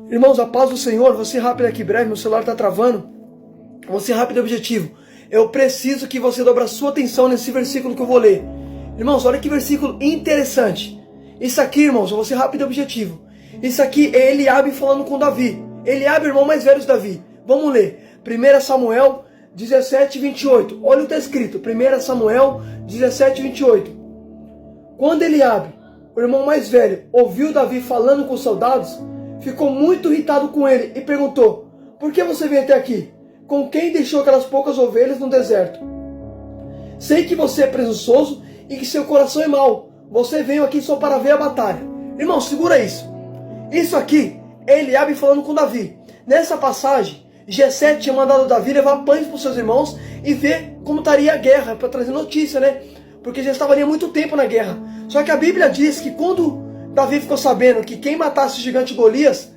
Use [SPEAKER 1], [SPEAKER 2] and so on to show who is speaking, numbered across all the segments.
[SPEAKER 1] Irmãos, a paz do Senhor. Vou ser rápido aqui, breve, meu celular está travando. Vou ser rápido e objetivo. Eu preciso que você dobre a sua atenção nesse versículo que eu vou ler. Irmãos, olha que versículo interessante. Isso aqui, irmãos, eu vou ser rápido e objetivo. Isso aqui é Eliabe falando com Davi. Eliabe, irmão mais velho de Davi. Vamos ler. 1 Samuel 17, 28. Olha o que está escrito. 1 Samuel 17, 28. Quando Eliabe, o irmão mais velho, ouviu Davi falando com os soldados, ficou muito irritado com ele e perguntou: por que você veio até aqui? Com quem deixou aquelas poucas ovelhas no deserto? Sei que você é presunçoso e que seu coração é mau. Você veio aqui só para ver a batalha. Irmão, segura isso. Isso aqui é Eliabe falando com Davi. Nessa passagem, Jessé tinha mandado Davi levar pães para os seus irmãos e ver como estaria a guerra, para trazer notícia, né? Porque já estava ali há muito tempo na guerra. Só que a Bíblia diz que quando Davi ficou sabendo que quem matasse o gigante Golias,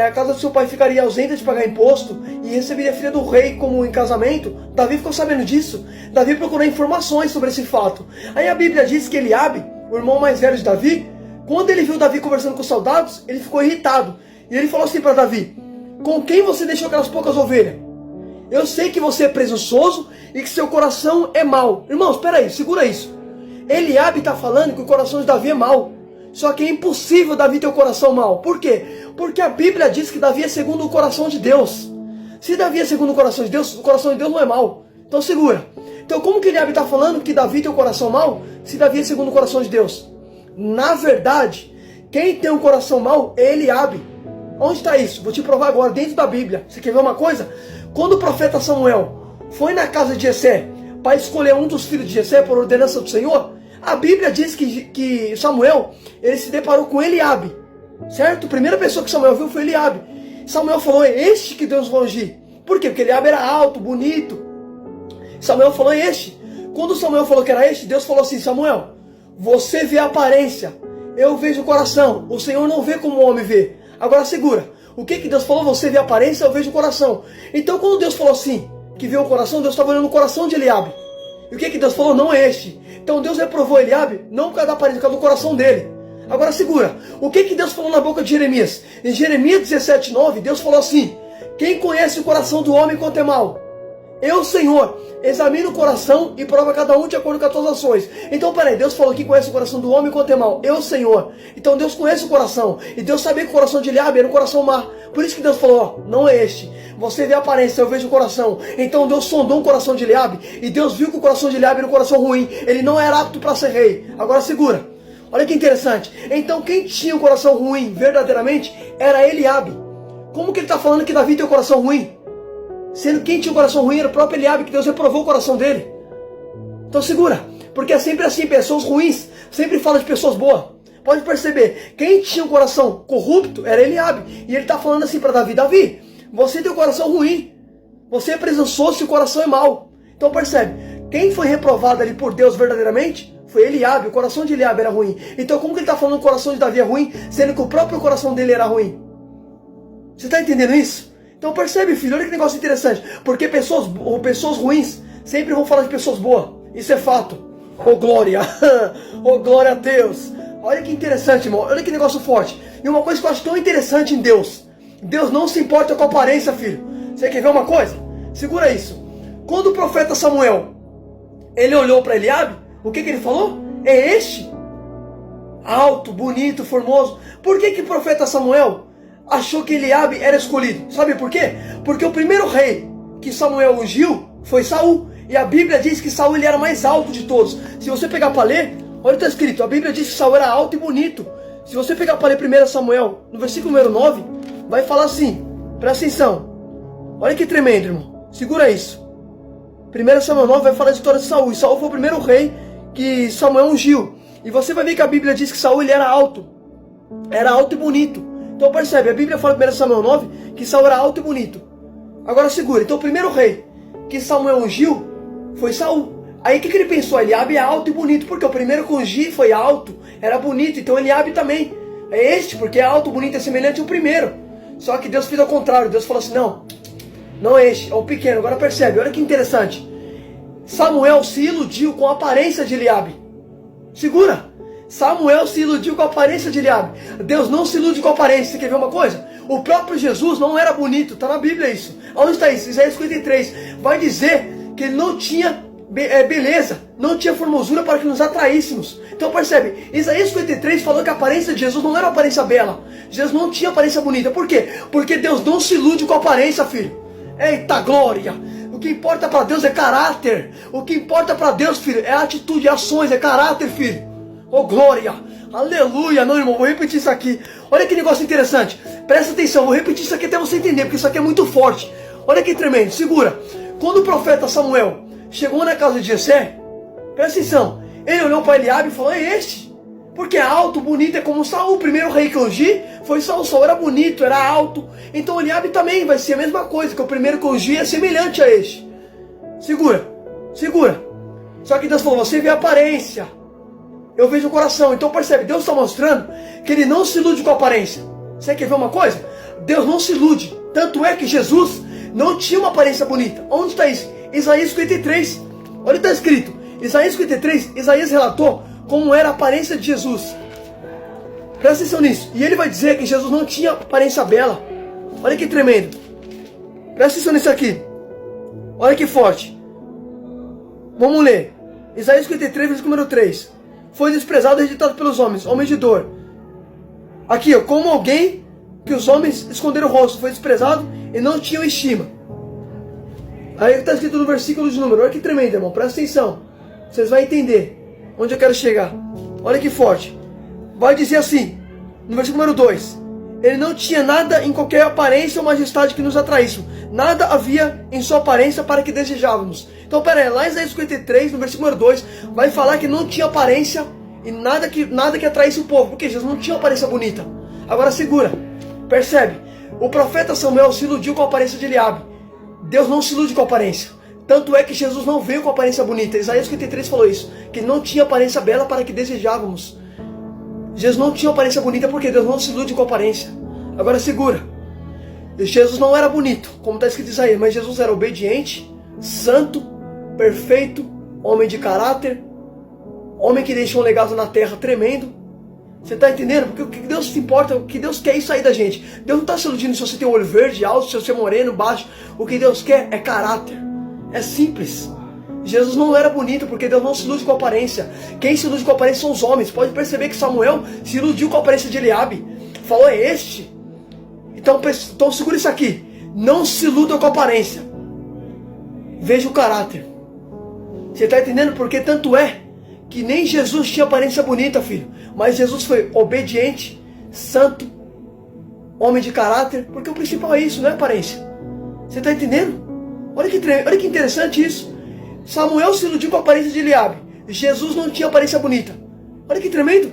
[SPEAKER 1] a casa do seu pai ficaria ausente de pagar imposto e receberia a filha do rei como em casamento. Davi ficou sabendo disso. Davi procurou informações sobre esse fato. Aí a Bíblia diz que Eliabe, o irmão mais velho de Davi, quando ele viu Davi conversando com os soldados, ele ficou irritado. E ele falou assim para Davi: com quem você deixou aquelas poucas ovelhas? Eu sei que você é presunçoso e que seu coração é mau. Irmãos, espera aí, segura isso. Eliabe está falando que o coração de Davi é mau. Só que é impossível Davi ter o coração mau. Por quê? Porque a Bíblia diz que Davi é segundo o coração de Deus. Se Davi é segundo o coração de Deus não é mau. Então segura. Então como que Eliabe está falando que Davi tem o coração mau, se Davi é segundo o coração de Deus? Na verdade, quem tem um coração mau é Eliabe. Onde está isso? Vou te provar agora, dentro da Bíblia. Você quer ver uma coisa? Quando o profeta Samuel foi na casa de Jessé para escolher um dos filhos de Jessé por ordenança do Senhor, a Bíblia diz que Samuel, ele se deparou com Eliabe, certo? A primeira pessoa que Samuel viu foi Eliabe. Samuel falou: é este que Deus vai ungir. Por quê? Porque Eliabe era alto, bonito. Samuel falou: é este. Quando Samuel falou que era este, Deus falou assim: Samuel, você vê a aparência, eu vejo o coração. O Senhor não vê como o homem vê. Agora segura. O que Deus falou? Você vê a aparência, eu vejo o coração. Então quando Deus falou assim, que vê o coração, Deus estava olhando o coração de Eliabe. E o que Deus falou? Não é este. Então Deus reprovou Eliabe, não por causa da aparência, por causa do coração dele. Agora segura. O que Deus falou na boca de Jeremias? Em Jeremias 17, 9, Deus falou assim: quem conhece o coração do homem quanto é mal? Eu, Senhor, examino o coração e prova cada um de acordo com as suas ações. Então, peraí, Deus falou que conhece o coração do homem quanto é mal. Eu, Senhor. Então Deus conhece o coração. E Deus sabia que o coração de Eliabe era um coração má. Por isso que Deus falou: ó, não é este. Você vê a aparência, eu vejo o coração. Então Deus sondou o coração de Eliabe. E Deus viu que o coração de Eliabe era um coração ruim. Ele não era apto para ser rei. Agora segura. Olha que interessante. Então quem tinha o coração ruim verdadeiramente era Eliabe. Como que ele está falando que Davi tem o coração ruim? Sendo que quem tinha o coração ruim era o próprio Eliabe, que Deus reprovou o coração dele. Então segura, porque é sempre assim, pessoas ruins sempre falam de pessoas boas. Pode perceber, quem tinha o coração corrupto era Eliabe. E ele está falando assim para Davi: Davi, você tem o coração ruim, você é presunçoso e o coração é mau. Então percebe, quem foi reprovado ali por Deus verdadeiramente foi Eliabe. O coração de Eliabe era ruim. Então como que ele está falando que o coração de Davi é ruim, sendo que o próprio coração dele era ruim? Você está entendendo isso? Então percebe, filho, olha que negócio interessante. Porque pessoas ruins sempre vão falar de pessoas boas. Isso é fato. Oh glória! Oh glória a Deus! Olha que interessante, irmão. Olha que negócio forte. E uma coisa que eu acho tão interessante em Deus: Deus não se importa com a aparência, filho. Você quer ver uma coisa? Segura isso. Quando o profeta Samuel, ele olhou para Eliabe, o que ele falou? É este? Alto, bonito, formoso. Por que o profeta Samuel achou que Eliabe era escolhido? Sabe por quê? Porque o primeiro rei que Samuel ungiu foi Saul. E a Bíblia diz que Saul ele era mais alto de todos. Se você pegar para ler, olha o que está escrito. A Bíblia diz que Saul era alto e bonito. Se você pegar para ler 1 Samuel, no versículo número 9, vai falar assim. Presta atenção. Olha que tremendo, irmão. Segura isso. 1 Samuel 9 vai falar a história de Saul. E Saul foi o primeiro rei que Samuel ungiu. E você vai ver que a Bíblia diz que Saul ele era alto. Era alto e bonito. Então percebe, a Bíblia fala em 1 Samuel 9 que Saul era alto e bonito. Agora segura, então o primeiro rei que Samuel ungiu foi Saul. Aí o que ele pensou? Eliabe é alto e bonito, porque o primeiro que ungi foi alto, era bonito, então Eliabe também. É este, porque é alto, bonito, é semelhante ao primeiro. Só que Deus fez ao contrário, Deus falou assim: não é este, é o pequeno. Agora percebe, olha que interessante. Samuel se iludiu com a aparência de Eliabe. Segura. Samuel se iludiu com a aparência de Eliabe. Deus não se ilude com a aparência. Você quer ver uma coisa? O próprio Jesus não era bonito, está na Bíblia isso. Onde está isso? Isaías 53. Vai dizer que ele não tinha beleza, não tinha formosura para que nos atraíssemos. Então percebe, Isaías 53 falou que a aparência de Jesus não era uma aparência bela. Jesus não tinha aparência bonita. Por quê? Porque Deus não se ilude com a aparência, filho. Eita glória! O que importa para Deus é caráter. O que importa para Deus, filho, é atitude, ações, é caráter, filho. Oh glória! Aleluia! Não, irmão, vou repetir isso aqui. Olha que negócio interessante. Presta atenção, vou repetir isso aqui até você entender, porque isso aqui é muito forte. Olha que tremendo, segura. Quando o profeta Samuel chegou na casa de Jessé, presta atenção, ele olhou para Eliabe e falou: é este. Porque é alto, bonito, é como Saul. O primeiro rei que eu ungi foi Saul. Saul era bonito, era alto. Então Eliabe também vai ser a mesma coisa, que o primeiro que eu ungi é semelhante a este. Segura, segura. Só que Deus falou: você vê a aparência, eu vejo o coração. Então percebe, Deus está mostrando que ele não se ilude com a aparência. Você quer ver uma coisa? Deus não se ilude. Tanto é que Jesus não tinha uma aparência bonita. Onde está isso? Isaías 53. Olha o que está escrito. Isaías 53, Isaías relatou como era a aparência de Jesus. Presta atenção nisso. E ele vai dizer que Jesus não tinha aparência bela. Olha que tremendo. Presta atenção nisso aqui. Olha que forte. Vamos ler. Isaías 53, versículo número 3. Foi desprezado e rejeitado pelos homens, homem de dor. Aqui, ó, como alguém que os homens esconderam o rosto. Foi desprezado e não tinham estima. Aí está escrito no versículo de número. Olha que tremendo, irmão. Presta atenção. Vocês vão entender onde eu quero chegar. Olha que forte. Vai dizer assim, no versículo número 2. Ele não tinha nada em qualquer aparência ou majestade que nos atraísse. Nada havia em sua aparência para que desejávamos. Então, pera aí, lá em Isaías 53, no versículo número 2, vai falar que não tinha aparência e nada que atraísse o povo. Porque Jesus não tinha aparência bonita. Agora segura. Percebe? O profeta Samuel se iludiu com a aparência de Eliabe. Deus não se ilude com a aparência. Tanto é que Jesus não veio com aparência bonita. Isaías 53 falou isso. Que não tinha aparência bela para que desejávamos. Jesus não tinha aparência bonita porque Deus não se ilude com a aparência. Agora segura. Jesus não era bonito, como está escrito em Isaías. Mas Jesus era obediente, santo, perfeito, homem de caráter. Homem que deixou um legado na terra tremendo. Você está entendendo? Porque o que Deus se importa, o que Deus quer é isso aí da gente. Deus não está se iludindo se você tem um olho verde, alto, se você é moreno, baixo. O que Deus quer é caráter. É simples. Jesus não era bonito porque Deus não se ilude com a aparência. Quem se ilude com a aparência são os homens. Pode perceber que Samuel se iludiu com a aparência de Eliabe. Falou: é este. Então segura isso aqui. Não se iluda com a aparência. Veja o caráter. Você está entendendo? Porque tanto é que nem Jesus tinha aparência bonita, filho. Mas Jesus foi obediente, santo, homem de caráter. Porque o principal é isso, não é aparência. Você está entendendo? Olha que interessante isso. Samuel se iludiu com a aparência de Eliabe. Jesus não tinha aparência bonita. Olha que tremendo.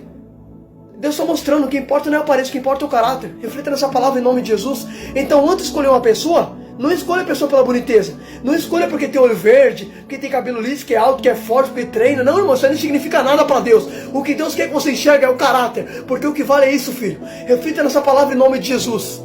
[SPEAKER 1] Deus está mostrando, o que importa não é a aparência, o que importa é o caráter. Reflita nessa palavra em nome de Jesus. Então, antes de escolher uma pessoa, não escolha a pessoa pela boniteza. Não escolha porque tem olho verde, porque tem cabelo liso, que é alto, que é forte, porque treina. Não, irmão, isso não significa nada para Deus. O que Deus quer que você enxergue é o caráter. Porque o que vale é isso, filho. Reflita nessa palavra em nome de Jesus.